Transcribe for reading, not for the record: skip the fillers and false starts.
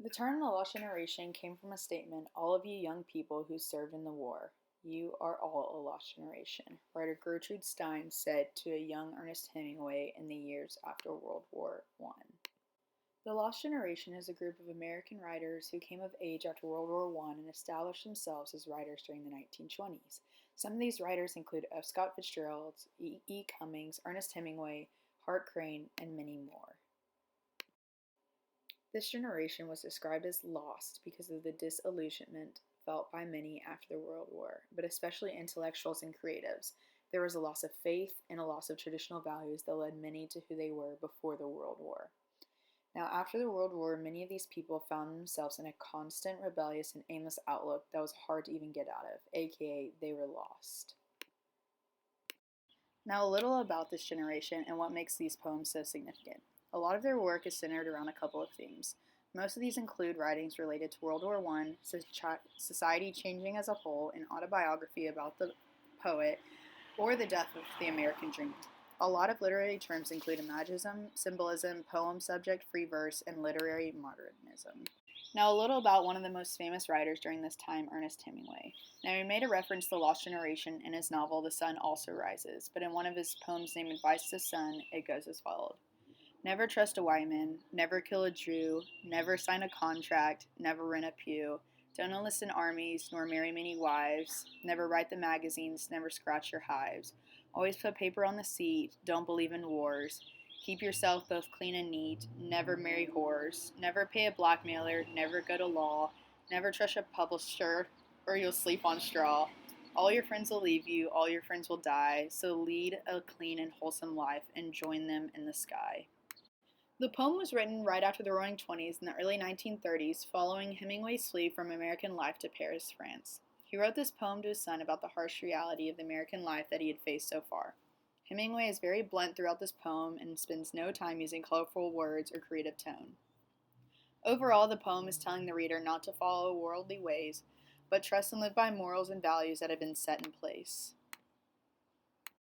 The term the lost generation came from a statement, all of you young people who served in the war. You are all a lost generation, writer Gertrude Stein said to a young Ernest Hemingway in the years after World War I. The Lost Generation is a group of American writers who came of age after World War I and established themselves as writers during the 1920s. Some of these writers include F. Scott Fitzgerald, E. Cummings, Ernest Hemingway, Hart Crane, and many more. This generation was described as lost because of the disillusionment felt by many after the World War, but especially intellectuals and creatives. There was a loss of faith and a loss of traditional values that led many to who they were before the World War. Now, after the World War, many of these people found themselves in a constant, rebellious, and aimless outlook that was hard to even get out of, aka, they were lost. Now, a little about this generation and what makes these poems so significant. A lot of their work is centered around a couple of themes. Most of these include writings related to World War I, society changing as a whole, an autobiography about the poet, or the death of the American dream. A lot of literary terms include imagism, symbolism, poem subject, free verse, and literary modernism. Now, a little about one of the most famous writers during this time, Ernest Hemingway. Now, he made a reference to the lost generation in his novel The Sun Also Rises, but in one of his poems named Advice to Son, it goes as follows. Never trust a white man, never kill a Jew, never sign a contract, never rent a pew, don't enlist in armies, nor marry many wives, never write the magazines, never scratch your hives, always put paper on the seat, don't believe in wars, keep yourself both clean and neat, never marry whores, never pay a blackmailer, never go to law, never trust a publisher, or you'll sleep on straw. All your friends will leave you, all your friends will die, so lead a clean and wholesome life and join them in the sky. The poem was written right after the Roaring Twenties in the early 1930s, following Hemingway's flee from American life to Paris, France. He wrote this poem to his son about the harsh reality of the American life that he had faced so far. Hemingway is very blunt throughout this poem and spends no time using colorful words or creative tone. Overall, the poem is telling the reader not to follow worldly ways, but trust and live by morals and values that have been set in place.